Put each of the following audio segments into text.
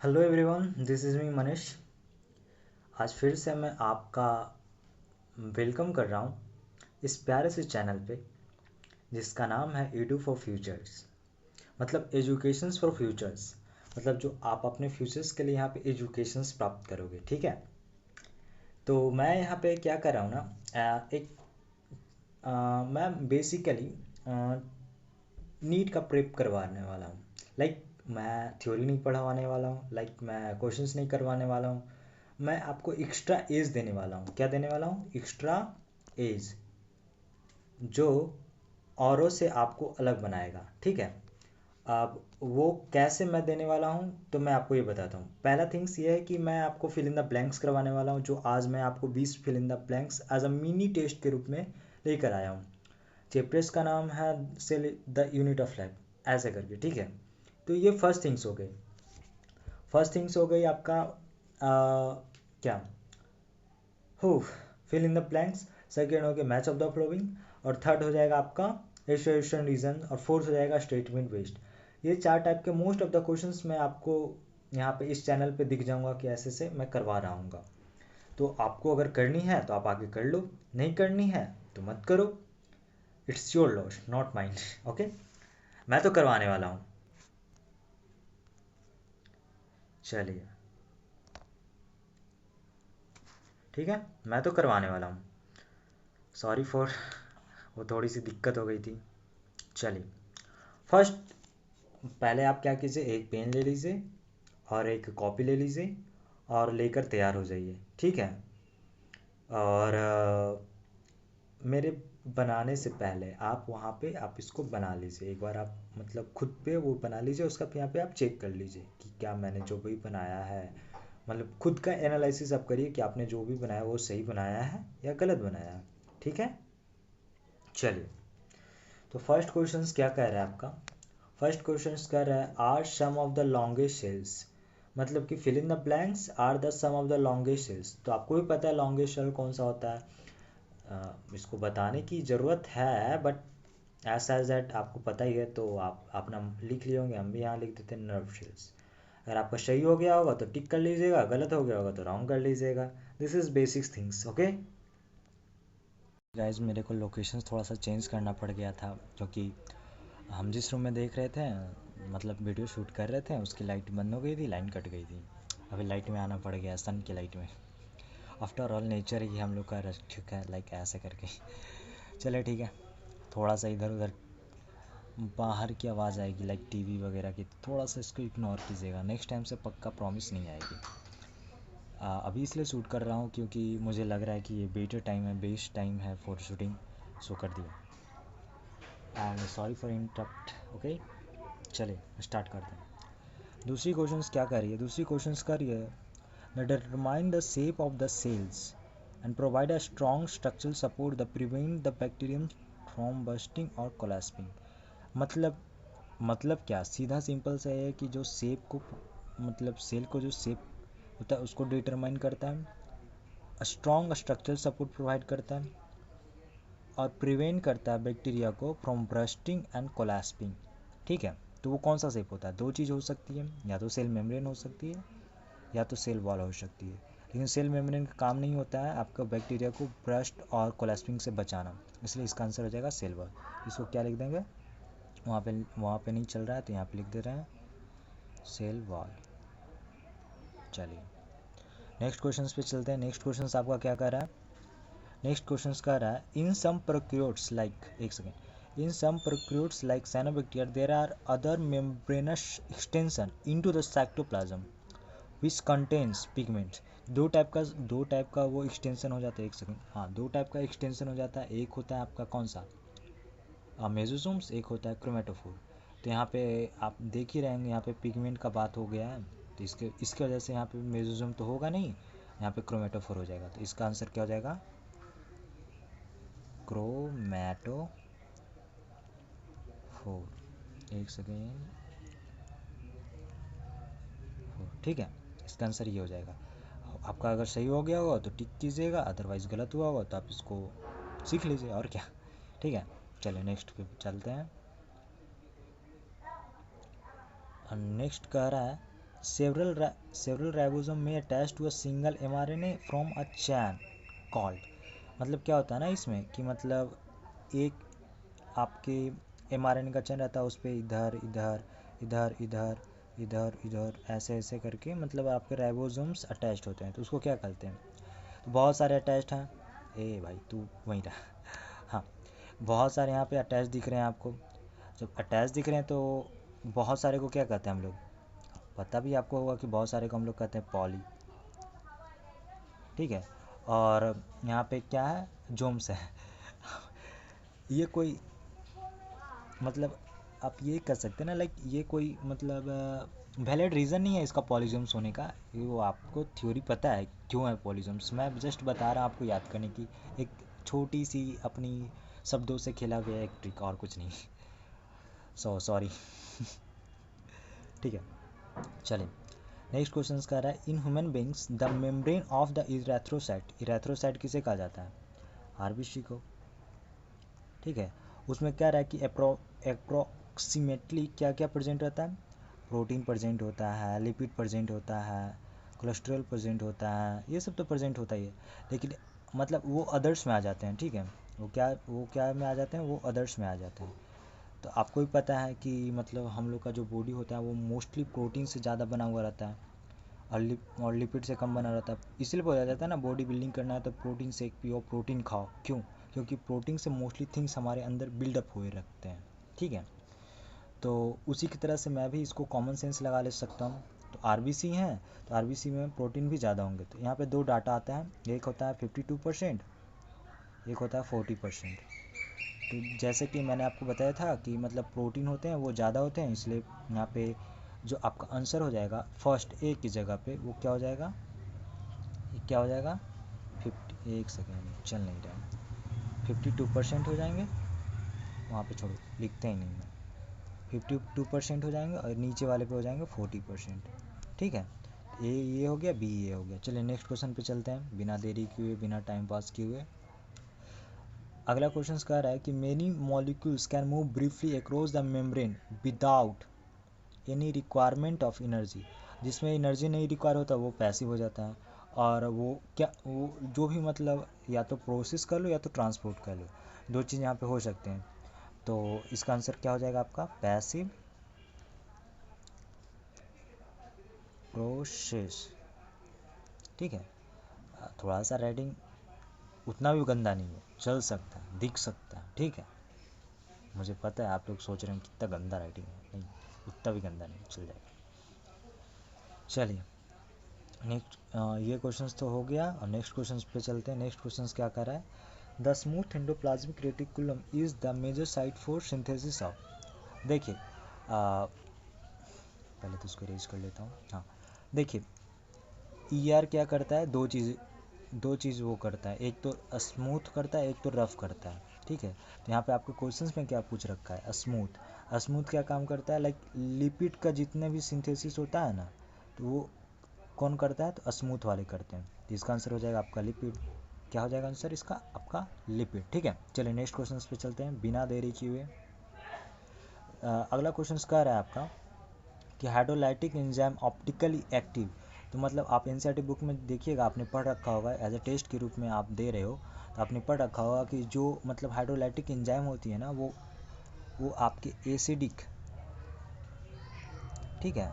Hello everyone, this is me Manish. आज फिर से मैं आपका वेलकम कर रहा हूँ इस प्यारे से चैनल पे जिसका नाम है एडू फॉर फ्यूचर्स। मतलब एजुकेशंस फॉर फ्यूचर्स, मतलब जो आप अपने फ्यूचर्स के लिए यहाँ पे एजुकेशंस प्राप्त करोगे। ठीक है, तो मैं यहाँ पे क्या कर रहा हूँ ना, मैं बेसिकली नीट का प्रेप करवाने वाला हूँ। लाइक मैं थ्योरी नहीं पढ़वाने वाला हूँ, लाइक मैं क्वेश्चंस नहीं करवाने वाला हूँ। मैं आपको एक्स्ट्रा एज देने वाला हूँ। क्या देने वाला हूँ? एक्स्ट्रा एज, जो औरों से आपको अलग बनाएगा। ठीक है, अब वो कैसे मैं देने वाला हूँ तो मैं आपको ये बताता हूँ। पहला थिंग्स ये है कि मैं आपको फिल इन द ब्लैंक्स करवाने वाला हूँ, जो आज मैं आपको 20 fill in the blanks as a mini test के रूप में लेकर आया हूँ। चैप्टर्स का नाम है cell the unit of life, ऐसे करके। ठीक है, तो ये फर्स्ट थिंग्स हो गई। फर्स्ट थिंग्स हो गई आपका क्या हो fill in the blanks. Second हो गया मैच ऑफ द फ्लोइंग, और थर्ड हो जाएगा आपका एसोसिएशन रीजन, और फोर्थ हो जाएगा स्टेटमेंट बेस्ड। ये चार टाइप के मोस्ट ऑफ द क्वेश्चंस मैं आपको यहाँ पे इस चैनल पे दिख जाऊंगा कि ऐसे से मैं करवा रहा हूँ। तो आपको अगर करनी है तो आप आगे कर लो, नहीं करनी है तो मत करो। It's your loss, not mind. Okay, मैं तो करवाने वाला हूँ। चलिए, ठीक है, मैं तो करवाने वाला हूँ। सॉरी फॉर वो थोड़ी सी दिक्कत हो गई थी। चलिए, फर्स्ट पहले आप क्या कीजिए, एक पेन ले लीजिए और एक कॉपी ले लीजिए और लेकर तैयार हो जाइए। ठीक है, और मेरे बनाने से पहले आप वहाँ पे आप इसको बना लीजिए एक बार। आप मतलब खुद पे वो बना लीजिए, उसका यहाँ पे आप चेक कर लीजिए कि क्या मैंने जो भी बनाया है, मतलब खुद का एनालिसिस आप करिए कि आपने जो भी बनाया वो सही बनाया है या गलत बनाया है। ठीक है, चलिए। तो फर्स्ट क्वेश्चन क्या कह रहा है आपका? फर्स्ट क्वेश्चन कह रहा है are some of the longest cells, मतलब कि fill in the blanks are the some of the longest cells. तो आपको भी पता है लॉन्गेस्ट सेल कौन सा होता है। इसको बताने की ज़रूरत है, बट ऐसा एज दैट आपको पता ही है, तो आप अपना लिख लिए होंगे। हम भी यहाँ लिख देते हैं नर्व सेल्स। अगर आपका सही हो गया होगा तो टिक कर लीजिएगा, गलत हो गया होगा तो रॉन्ग कर लीजिएगा। This is basics things. Okay guys, मेरे को लोकेशन थोड़ा सा चेंज करना पड़ गया था, क्योंकि हम जिस रूम में देख रहे थे, मतलब वीडियो शूट कर रहे थे, उसकी लाइट बंद हो गई थी, लाइन कट गई थी। अभी लाइट में आना पड़ गया, सन की लाइट में। आफ्टर ऑल नेचर ही हम लोग का ठीक है, लाइक ऐसे करके। चले ठीक है, थोड़ा सा इधर उधर बाहर की आवाज़ आएगी, लाइक टीवी वगैरह की, तो थोड़ा सा इसको इग्नोर कीजिएगा। नेक्स्ट टाइम से पक्का प्रॉमिस नहीं आएगी। अभी इसलिए शूट कर रहा हूँ क्योंकि मुझे लग रहा है कि ये बेटर टाइम है, बेस्ट टाइम है फॉर शूटिंग, सो कर दिया। And sorry for interrupt. Okay, चलिए स्टार्ट करते हैं। दूसरी क्वेश्चंस क्या कर रही है? दूसरी क्वेश्चंस कर रही है the determine the shape of the cells and provide a strong structural support the prevent the bacterium from busting और कोलेप्सिंग। मतलब क्या, सीधा सिंपल सा है कि जो शेप को, मतलब सेल को जो शेप होता है उसको डिटरमाइन करता है, स्ट्रॉन्ग स्ट्रक्चरल सपोर्ट प्रोवाइड करता है, और प्रिवेंट करता है बैक्टीरिया को फ्रॉम ब्रस्टिंग एंड कोलेप्सिंग। ठीक है, तो वो कौन सा शेप होता है? दो चीज़ हो सकती है, या तो सेल मेम्ब्रेन हो सकती है या तो सेल वॉल हो सकती है। लेकिन सेल मेम्ब्रेन का काम नहीं होता है आपका बैक्टीरिया को ब्रस्ट और कोलेप्सिंग से बचाना, इसलिए इसका आंसर हो जाएगा सेल वॉल। इसको क्या लिख देंगे? वहाँ पे नहीं चल रहा है तो यहाँ पे लिख दे रहे हैं सेल वॉल। चलिए नेक्स्ट क्वेश्चन पे चलते हैं। नेक्स्ट क्वेश्चन आपका क्या कह रहा है? नेक्स्ट क्वेश्चन कह रहा है इन सम प्रोक्यूट्स लाइक, एक second, in some prokaryotes like cyanobacteria there are other membranous extension into the cytoplasm which contains pigments. दो टाइप का वो एक्सटेंशन हो जाता है। एक सेकेंड, हाँ, दो टाइप का एक्सटेंशन हो जाता है। एक होता है आपका कौन सा, मेसोसोम्स, एक होता है क्रोमेटोफोर। तो यहाँ पे आप देख ही रहेंगे, यहाँ पे पिगमेंट का बात हो गया है, तो इसके वजह से यहाँ पे मेसोसोम तो होगा नहीं, यहाँ पे क्रोमेटोफोर हो जाएगा। तो इसका आंसर क्या हो जाएगा? क्रोमेटोफोर। एक सेकेंड, ठीक है, इसका आंसर ये हो जाएगा। आपका अगर सही हो गया होगा तो टिक कीजिएगा, अदरवाइज़ गलत हुआ होगा तो आप इसको सीख लीजिए, और क्या। ठीक है, चलिए नेक्स्ट पे चलते हैं। नेक्स्ट कह रहा है several ribosome may attach to a single mRNA from a chain called, मतलब क्या होता है ना इसमें कि मतलब एक आपके mRNA का चेन रहता है, उस पर इधर इधर इधर इधर इधर इधर ऐसे ऐसे करके मतलब आपके राइबोसोम्स अटैच्ड होते हैं, तो उसको क्या कहते हैं? तो बहुत सारे अटैच्ड हैं। ए भाई तू वहीं रहा। हाँ, बहुत सारे यहाँ पे अटैच दिख रहे हैं आपको। जब अटैच दिख रहे हैं तो बहुत सारे को क्या कहते हैं हम लोग? पता भी आपको होगा कि बहुत सारे को हम लोग कहते हैं पॉली, ठीक है। और यहाँ पे क्या है? जोम्स है। ये कोई मतलब आप ये कर सकते हैं ना, लाइक ये कोई मतलब वैलिड रीज़न नहीं है इसका पॉलीजम्स होने का। ये वो आपको थ्योरी पता है क्यों है पॉलीजम्स, मैं जस्ट बता रहा हूँ आपको याद करने की एक छोटी सी अपनी शब्दों से खेला गया एक ट्रिक, और कुछ नहीं। सॉरी। ठीक है, चलिए नेक्स्ट क्वेश्चन कह रहा है in human beings the membrane of the erythrocyte, erythrocyte किसे कहा जाता है? आरबीसी को, ठीक है। उसमें क्या रहा है कि अप्रोक्सीमेटली क्या क्या प्रेजेंट रहता है? प्रोटीन प्रेजेंट होता है, लिपिड प्रेजेंट होता है, कोलेस्ट्रॉल प्रेजेंट होता है, ये सब तो प्रेजेंट होता ही है। लेकिन मतलब वो अदर्स में आ जाते हैं, ठीक है। वो क्या में आ जाते हैं? वो अदर्स में आ जाते हैं। तो आपको भी पता है कि मतलब हम लोग का जो बॉडी होता है वो मोस्टली प्रोटीन से ज़्यादा बना हुआ रहता है और लिपिड से कम बना रहता है। इसलिए बोला जाता है ना, बॉडी बिल्डिंग करना है तो प्रोटीन शेक पियो, प्रोटीन खाओ। क्यों? क्योंकि प्रोटीन से मोस्टली थिंग्स हमारे अंदर बिल्डअप हुए रखते हैं, ठीक है। तो उसी की तरह से मैं भी इसको कॉमन सेंस लगा ले सकता हूँ। तो आरबीसी हैं तो आरबीसी में प्रोटीन भी ज़्यादा होंगे। तो यहाँ पे दो डाटा आता है, एक होता है 52%, एक होता है 40%। तो जैसे कि मैंने आपको बताया था कि मतलब प्रोटीन होते हैं वो ज़्यादा होते हैं, इसलिए यहाँ पे जो आपका आंसर हो जाएगा फर्स्ट ए की जगह पे वो क्या हो जाएगा? ये क्या हो जाएगा? 51 सेकेंड चल नहीं रहा, 52% हो जाएंगे। वहाँ पे छोड़ो, लिखते ही नहीं मैं। 52% हो जाएंगे और नीचे वाले पे हो जाएंगे 40%, ठीक है। ए ये हो गया, बी ये हो गया। चलिए नेक्स्ट क्वेश्चन पे चलते हैं बिना देरी किए, बिना टाइम पास किए हुए। अगला क्वेश्चन कह रहा है कि many molecules can move briefly across the membrane without any requirement of energy. जिसमें एनर्जी नहीं रिक्वायर होता वो पैसिव हो जाता है। और वो जो भी मतलब या तो प्रोसेस कर लो या तो ट्रांसपोर्ट कर लो, दो चीज़ यहाँ पे हो सकते हैं। तो इसका आंसर क्या हो जाएगा आपका? पैसिव प्रोसेस, ठीक है। थोड़ा सा राइटिंग उतना भी गंदा नहीं है, चल सकता है, दिख सकता है, ठीक है। मुझे पता है आप लोग सोच रहे हैं कितना गंदा राइटिंग है, नहीं उतना भी गंदा नहीं, चल जाएगा। चलिए नेक्स्ट ये क्वेश्चंस तो हो गया और नेक्स्ट क्वेश्चंस पे चलते हैं। नेक्स्ट क्वेश्चंस क्या कर रहा है? The smooth endoplasmic reticulum is the major site for synthesis of. देखिए पहले तो उसको रेज कर लेता हूँ। हाँ देखिए, ईआर क्या करता है? दो चीज़ वो करता है, एक तो स्मूथ करता है, एक तो रफ करता है, ठीक है। तो यहाँ पे आपके क्वेश्चंस में क्या पूछ रखा है? स्मूथ। स्मूथ क्या काम करता है? लाइक लिपिड का जितने भी सिंथेसिस होता है ना, तो वो कौन करता है? तो स्मूथ वाले करते हैं। तो इसका आंसर हो जाएगा आपका लिपिड। क्या हो जाएगा आंसर इसका? आपका लिपिड, ठीक है। चलिए नेक्स्ट क्वेश्चन पे चलते हैं बिना देरी किए हुए। अगला क्वेश्चन कह रहा है आपका कि हाइड्रोलाइटिक एंजाइम ऑप्टिकली एक्टिव। तो मतलब आप एनसीईआरटी बुक में देखिएगा, आपने पढ़ रखा होगा, एज ए टेस्ट के रूप में आप दे रहे हो तो आपने पढ़ रखा होगा कि जो मतलब हाइड्रोलाइटिक एंजाइम होती है ना, वो आपके एसिडिक, ठीक है,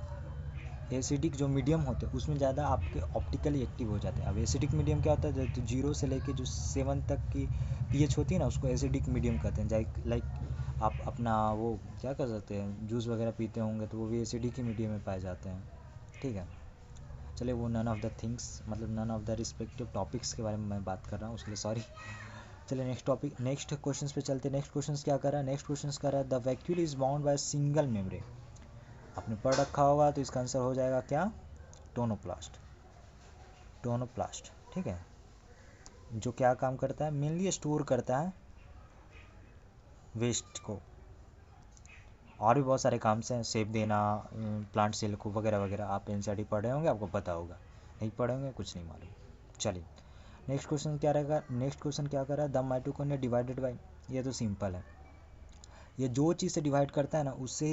एसिडिक जो मीडियम होते हैं उसमें ज़्यादा आपके ऑप्टिकली एक्टिव हो जाते हैं। अब एसिडिक मीडियम क्या होता है? जो 0 से लेके जो 7 तक की पीएच होती है ना, उसको एसिडिक मीडियम कहते हैं। लाइक आप अपना वो क्या कर सकते हैं, जूस वगैरह पीते होंगे तो वो भी एसिडिक ही मीडियम में पाए जाते हैं, ठीक है। चलिए वो नन ऑफ द थिंग्स मतलब none of the respective topics के बारे में मैं बात कर रहा हूँ, उसके लिए सॉरी। चलिए नेक्स्ट क्वेश्चन पे चलते हैं। नेक्स्ट क्वेश्चन क्या कर रहा है? नेक्स्ट क्वेश्चन कर रहा है the vacuole is bound by single membrane. आपने पढ़ रखा होगा तो इसका आंसर हो जाएगा क्या? टोनोप्लास्ट। टोनोप्लास्ट, ठीक है। जो क्या काम करता है? मेनली स्टोर करता है वेस्ट को। और भी बहुत सारे काम से शेप देना, प्लांट सेल को वगैरह वगैरह। आप एनसीईआरटी पढ़ रहे होंगे, आपको पता होगा। नहीं पढ़े होंगे, कुछ नहीं मालूम। चलिए नेक्स्ट क्वेश्चन क्या रहेगा? नेक्स्ट क्वेश्चन क्या कर रहा है? The mitochondria divided by. ये तो सिंपल है, ये जो चीज़ से डिवाइड करता है ना, उससे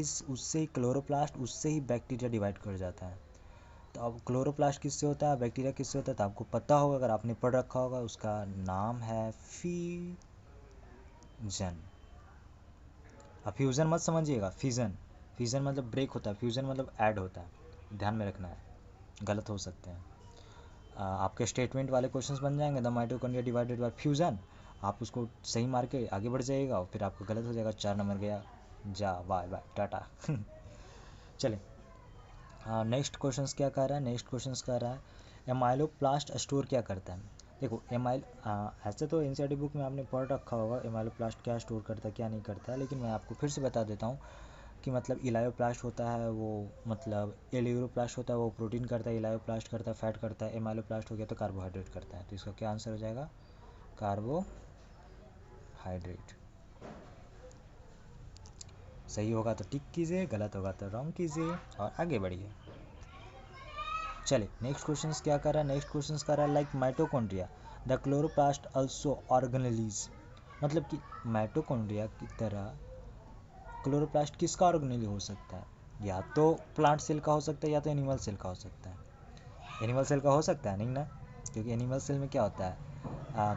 ही क्लोरोप्लास्ट, उससे ही बैक्टीरिया डिवाइड कर जाता है। तो अब क्लोरोप्लास्ट किससे होता है, बैक्टीरिया किससे होता है, तो आपको पता होगा, अगर आपने पढ़ रखा होगा। उसका नाम है फ्यूजन। अब फ्यूज़न मत समझिएगा, फिजन। फिजन मतलब ब्रेक होता है, फ्यूज़न मतलब ऐड होता है, ध्यान में रखना है, गलत हो सकते हैं। आपके स्टेटमेंट वाले क्वेश्चंस बन जाएंगे, the mitochondria divided by fusion, आप उसको सही मार के आगे बढ़ जाइएगा, और फिर आपको गलत हो जाएगा, 4 नंबर गया, जा बाय बाय टाटा। चले, नेक्स्ट क्वेश्चंस क्या कह रहा है, नेक्स्ट क्वेश्चंस कह रहा है एमाइलोप्लास्ट स्टोर क्या करता है। देखो ऐसे तो एनसीईआरटी बुक में आपने पढ़ रखा होगा एमाइलोप्लास्ट क्या स्टोर करता है क्या नहीं करता है, लेकिन मैं आपको फिर से बता देता हूँ कि मतलब इलायोप्लास्ट होता है वो, मतलब एलियोप्लास्ट होता है वो प्रोटीन करता है, इलायोप्लास्ट करता है फैट करता है, एमाइलोप्लास्ट हो गया तो कार्बोहाइड्रेट करता है। तो इसका क्या आंसर हो जाएगा, कार्बोहाइड्रेट। सही होगा तो टिक कीजिए, गलत होगा तो रॉन्ग कीजिए और आगे बढ़िए। चलिए, नेक्स्ट क्वेश्चन क्या कर रहा है, नेक्स्ट क्वेश्चन कर रहा है like mitochondria the chloroplast also organelles, मतलब कि माइटोकॉन्ड्रिया की तरह क्लोरोप्लास्ट किसका ऑर्गेनेल हो सकता है, या तो प्लांट सेल का हो सकता है या तो एनिमल सेल का हो सकता है। एनिमल सेल का हो सकता है नहीं ना, क्योंकि एनिमल सेल में क्या होता है,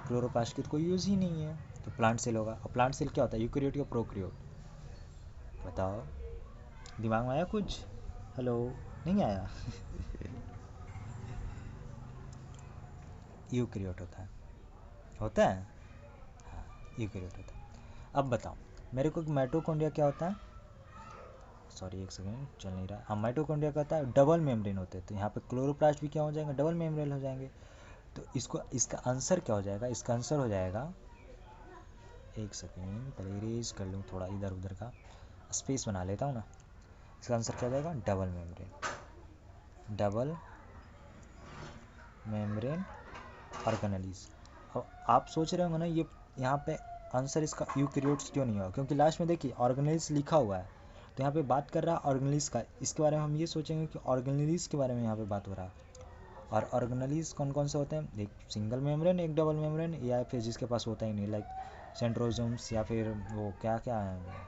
क्लोरोप्लास्ट की तो कोई यूज़ ही नहीं है, तो प्लांट सेल होगा। और प्लांट सेल क्या होता है, यूकैरियोट या प्रोकैरियोट, बताओ, दिमाग में आया कुछ, हेलो, नहीं आया। यूकैरियोट होता है, हाँ यूकैरियोट होता है। अब बताओ मेरे को माइटोकॉन्ड्रिया क्या होता है, सॉरी एक सेकेंड चल नहीं रहा, हाँ माइटोकॉन्ड्रिया का होता है डबल मेम्ब्रेन होते हैं, तो यहाँ पे क्लोरोप्लास्ट भी क्या हो जाएंगे, डबल मेम्ब्रेन हो जाएंगे। तो इसका आंसर क्या हो जाएगा, इसका आंसर हो जाएगा, एक सेकेंड पहले इरेज कर लूँ, थोड़ा इधर उधर का स्पेस बना लेता हूँ ना। इसका आंसर क्या हो जाएगा, double membrane, double membrane organelles. अब आप सोच रहे होंगे ना ये यहाँ पे आंसर इसका यूकैरियोट्स क्यों नहीं होगा, क्योंकि लास्ट में देखिए ऑर्गेनेलीज लिखा हुआ है, तो यहाँ पे बात कर रहा है ऑर्गेनेलीज का, इसके बारे में हम ये सोचेंगे कि ऑर्गेनेलीज के बारे में यहाँ पे बात हो रहा है। और ऑर्गेनेलीज कौन कौन से होते हैं, एक सिंगल मेम्ब्रेन एक डबल मेम्ब्रेन, या फिर जिसके पास होता ही नहीं लाइक सेंट्रोजोम्स, या फिर वो क्या क्या है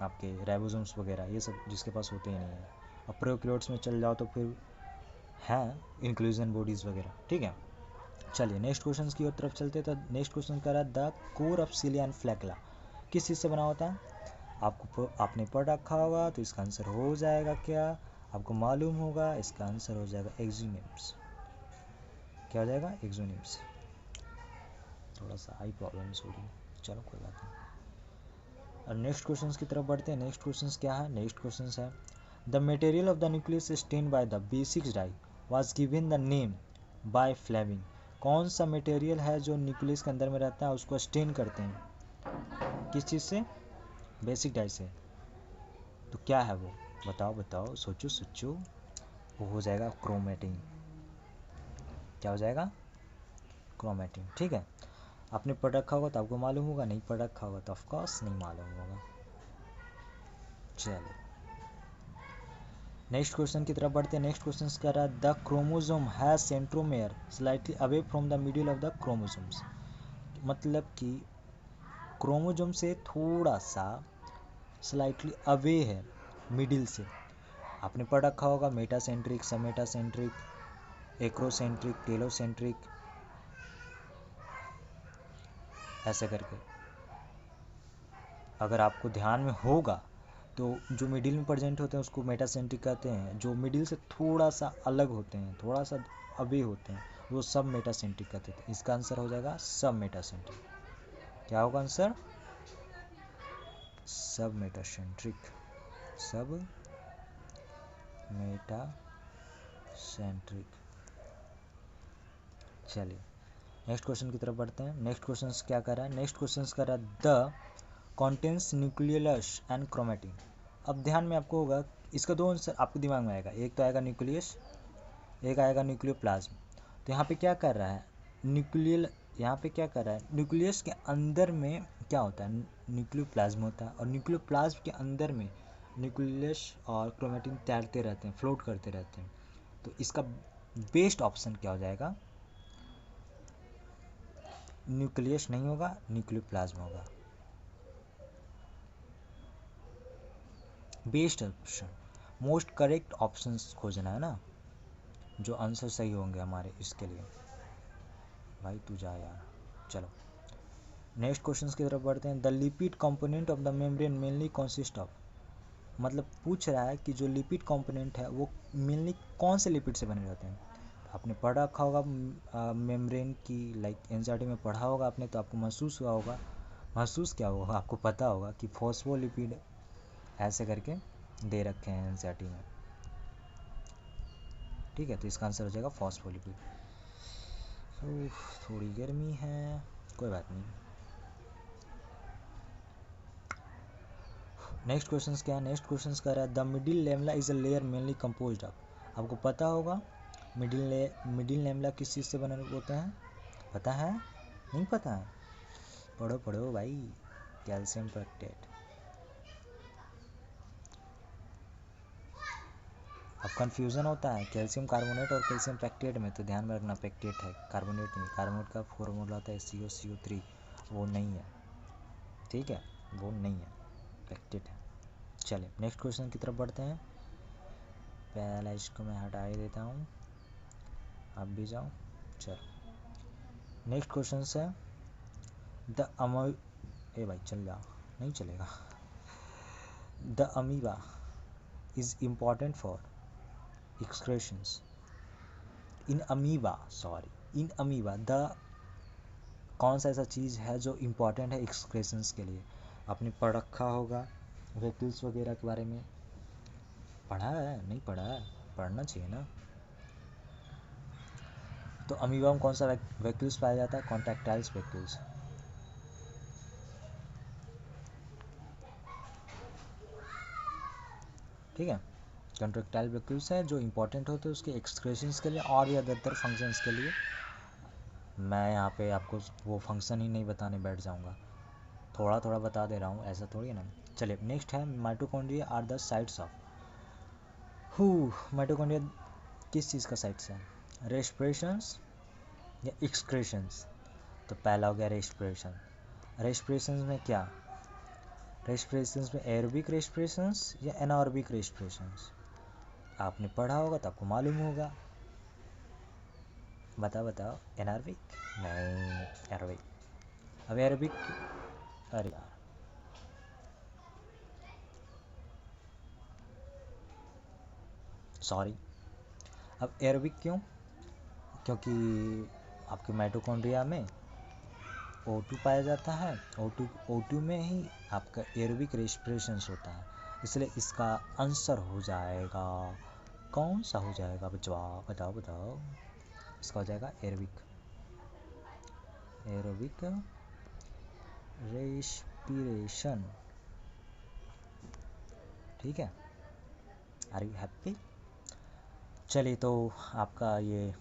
आपके राइबोसोम्स वगैरह, ये सब जिसके पास होते ही नहीं है। और प्रोकैरियोट्स में चल जाओ तो फिर हैं इंक्लूजन बॉडीज़ वगैरह, ठीक है। चलिए नेक्स्ट क्वेश्चन की ओर तरफ चलते हैं। तो नेक्स्ट क्वेश्चन कह रहा है the core of cilia and flagella किस चीज़ से बना होता है, आपने पढ़ रखा होगा, तो इसका आंसर हो जाएगा क्या, आपको मालूम होगा, इसका आंसर हो जाएगा एक्सोनिम्स। क्या हो जाएगा, एक्सोनिम्स। थोड़ा सा आई प्रॉब्लम हो रही, चलो कोई बात नहीं। और नेक्स्ट क्वेश्चन की तरफ बढ़ते हैं। नेक्स्ट क्वेश्चन क्या है, नेक्स्ट क्वेश्चन है the material of the nucleus stain by the basic dye was given the name by Flemming. कौन सा मटेरियल है जो न्यूक्लियस के अंदर में रहता है उसको स्टेन करते हैं, किस चीज़ से, बेसिक डाई से, तो क्या है वो, बताओ बताओ, सोचो सोचो, वो हो जाएगा क्रोमेटिन। क्या हो जाएगा, क्रोमेटिन, ठीक है। आपने पढ़ रखा होगा तो आपको मालूम होगा, नहीं पढ़ रखा होगा तो ऑफकोर्स नहीं मालूम होगा। चलिए नेक्स्ट क्वेश्चन की तरफ बढ़ते हैं। नेक्स्ट क्वेश्चन कह रहा है the chromosome has centromere slightly away from the middle of the chromosomes, मतलब कि क्रोमोसोम से थोड़ा सा स्लाइटली अवे है मिडिल से। आपने पढ़ रखा होगा मेटासेंट्रिक, सब मेटासेंट्रिक, एक्रोसेंट्रिक, टेलोसेंट्रिक, ऐसे करके। अगर आपको ध्यान में होगा तो जो मिडिल में प्रेजेंट होते हैं उसको मेटासेंट्रिक कहते हैं, जो मिडिल से थोड़ा सा अलग होते हैं, थोड़ा सा अवे होते हैं, वो सब मेटासेंट्रिक कहते थे। इसका आंसर हो जाएगा सब मेटासेंट्रिक। क्या होगा आंसर, सब मेटासेंट्रिक, सब मेटासेंट्रिक। चलिए नेक्स्ट क्वेश्चन की तरफ बढ़ते हैं। नेक्स्ट क्वेश्चन क्या कर रहा है, नेक्स्ट क्वेश्चन कर रहा है the contains nucleus and chromatin. अब ध्यान में आपको होगा, इसका दो आंसर आपको दिमाग में आएगा, एक तो आएगा न्यूक्लियस, एक आएगा न्यूक्लियोप्लाज्म। तो यहाँ पे क्या कर रहा है न्यूक्लियल, यहाँ पे क्या कर रहा है, न्यूक्लियस के अंदर में क्या होता है, न्यूक्लियोप्लाज्म होता है, और न्यूक्लियोप्लाज्म के अंदर में न्यूक्लियस और क्रोमेटिन तैरते रहते हैं, फ्लोट करते रहते हैं। तो इसका बेस्ट ऑप्शन क्या हो जाएगा, न्यूक्लियस नहीं होगा, न्यूक्लियोप्लाज्म होगा। Best option, most correct option खोजना है ना, जो आंसर सही होंगे हमारे इसके लिए। भाई तू जा यार। चलो नेक्स्ट क्वेश्चन की तरफ बढ़ते हैं। The lipid component of the membrane mainly consist of, मतलब पूछ रहा है कि जो लिपिड कंपोनेंट है वो मेनली कौन से लिपिड से बने रहते हैं। आपने पढ़ रखा होगा मेम्ब्रेन की, लाइक एनसीईआरटी में पढ़ा होगा आपने, तो आपको महसूस हुआ होगा, महसूस क्या होगा, आपको पता होगा कि फॉस्फोलिपिड ऐसे करके दे रखे हैं एनसीईआरटी में। ठीक है, तो इसका आंसर हो जाएगा फॉस्फोलिपिड। थोड़ी गर्मी है, कोई बात नहीं। नेक्स्ट क्वेश्चन क्या है? नेक्स्ट क्वेश्चन कह रहा है the middle lamella is a layer mainly composed of. आपको पता होगा मिडिल लेमला किस चीज़ से बने होते हैं? पता है? नहीं पता है? पढ़ो पढ़ो भाई। Calcium pectate. अब कंफ्यूजन होता है कैल्शियम कार्बोनेट और कैल्शियम पेक्टेट में, तो ध्यान में रखना पेक्टेट है, कार्बोनेट नहीं। कार्बोनेट का फॉर्मूला होता है CO3, वो नहीं है। ठीक है, वो नहीं है, पेक्टेट है। चलिए नेक्स्ट क्वेश्चन की तरफ बढ़ते हैं। पहला इसको मैं हटा ही देता हूँ, आप भी जाओ। चलो नेक्स्ट क्वेश्चन है द ए भाई चल जा, नहीं चलेगा। The amoeba is important for excretions. In amoeba the कौन सा ऐसा चीज़ है जो इम्पॉर्टेंट है एक्सक्रेशंस के लिए? आपने पढ़ रखा होगा वेक्यूल्स वगैरह के बारे में, पढ़ा है? नहीं पढ़ा है? पढ़ना चाहिए ना। तो अमीबा में कौन सा वैक्यूल्स पाया जाता है? कॉन्ट्रैक्टाइल्स वैक्यूल्स। ठीक है, कॉन्ट्रैक्टाइल वैक्यूल्स है जो इंपॉर्टेंट होते हैं उसके एक्सक्रेशंस के लिए और भी अदर फंक्शंस के लिए। मैं यहाँ पे आपको वो फंक्शन ही नहीं बताने बैठ जाऊँगा, थोड़ा थोड़ा बता दे रहा हूँ, ऐसा थोड़ी है ना। चलिए नेक्स्ट है mitochondria are the sites of. Mitochondria किस चीज़ का साइट्स है? रेस्पिरेशंस या एक्सक्रेशंस? तो पहला हो गया रेस्पिरेशन। रेस्पिरेशंस में क्या? रेस्पिरेशंस में एरोबिक रेस्पिरेशंस या एनारोबिक रेस्पिरेशंस? आपने पढ़ा होगा तो आपको मालूम होगा, बताओ बताओ। एनारोबिक? नहीं, एरोबिक। अब एरोबिक, अरे यार सॉरी। अब एरोबिक क्यों? क्योंकि आपके माइटोकॉन्ड्रिया में O2 पाया जाता है, O2 में ही आपका एरोबिक रेस्पिरेशंस होता है, इसलिए इसका आंसर हो जाएगा, कौन सा हो जाएगा बच्चा? बताओ बताओ। इसका हो जाएगा एरोबिक रेस्पिरेशन। ठीक है, आर यू हैप्पी? चलिए तो आपका ये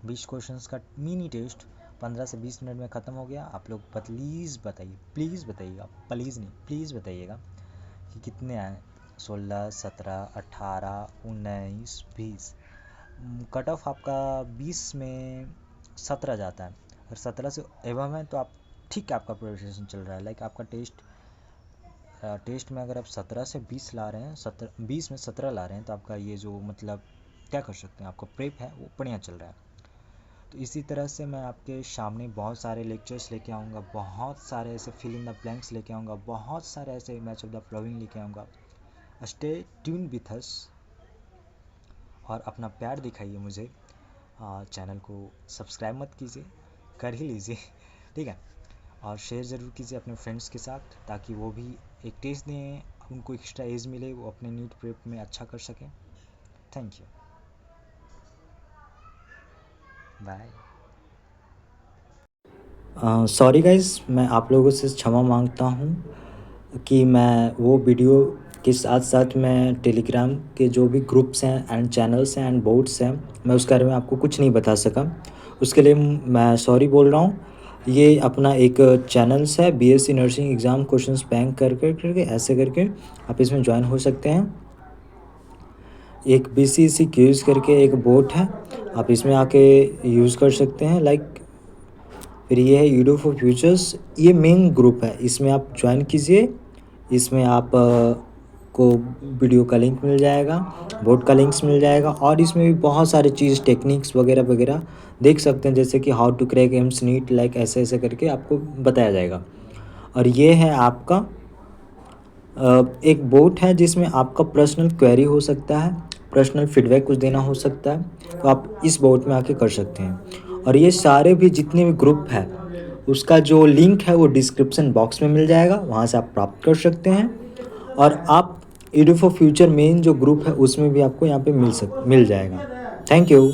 20 क्वेश्चंस का मिनी टेस्ट 15 से 20 मिनट में ख़त्म हो गया। आप लोग प्लीज़ बताइए, प्लीज़ बताइएगा, प्लीज़ नहीं प्लीज़ बताइएगा कि कितने आए। 16, 17, 18, 19, 20। कट ऑफ आपका 20 में 17 जाता है, और 17 से एवं है तो आप ठीक है, आपका प्रिपरेशन चल रहा है। लाइक आपका टेस्ट में अगर आप 17 से 20 ला रहे हैं, 20 में 17 ला रहे हैं, तो आपका ये जो मतलब क्या कर सकते हैं, आपका प्रेप है वो बढ़िया चल रहा है। तो इसी तरह से मैं आपके सामने बहुत सारे लेक्चर्स लेके आऊँगा, बहुत सारे ऐसे फिल इन द ब्लैंक्स लेके आऊँगा, बहुत सारे ऐसे मैच ऑफ द फ्लोइंग लेके आऊँगा। स्टे ट्यून विथ अस और अपना प्यार दिखाइए मुझे। चैनल को सब्सक्राइब मत कीजिए, कर ही लीजिए। ठीक है, और शेयर ज़रूर कीजिए अपने फ्रेंड्स के साथ, ताकि वो भी एक टेस्ट दें, उनको एक्स्ट्रा एज मिले, वो अपने नीट प्रेप में अच्छा कर सकें। Thank you, bye. Sorry guys, मैं आप लोगों से क्षमा मांगता हूँ कि मैं वो वीडियो के साथ साथ मैं टेलीग्राम के जो भी ग्रुप्स हैं एंड चैनल्स हैं एंड बोर्ड्स हैं, मैं उसके बारे में आपको कुछ नहीं बता सका। उसके लिए मैं सॉरी बोल रहा हूँ। ये अपना एक चैनल्स है BSc nursing exam questions bank करके ऐसे करके आप इसमें ज्वाइन हो सकते हैं। एक BCEC क्यूज़ करके एक बोट है, आप इसमें आके यूज़ कर सकते हैं। लाइक फिर ये है यूडो फॉर फ्यूचर्स, ये मेन ग्रुप है, इसमें आप ज्वाइन कीजिए। इसमें आप आपको वीडियो का लिंक मिल जाएगा, बोर्ड का लिंक्स मिल जाएगा, और इसमें भी बहुत सारे चीज़ टेक्निक्स वगैरह वगैरह देख सकते हैं, जैसे कि how to crack AIIMS NEET, like ऐसे ऐसे करके आपको बताया जाएगा। और ये है आपका एक बोट है जिसमें आपका पर्सनल क्वेरी हो सकता है, पर्सनल फीडबैक कुछ देना हो सकता है, तो आप इस बोट में आके कर सकते हैं। और ये सारे भी जितने भी ग्रुप है उसका जो लिंक है वो डिस्क्रिप्शन बॉक्स में मिल जाएगा, वहाँ से आप प्राप्त कर सकते हैं। और आप एडू फॉर फ्यूचर मेन जो ग्रुप है उसमें भी आपको यहाँ पे मिल जाएगा। Thank you.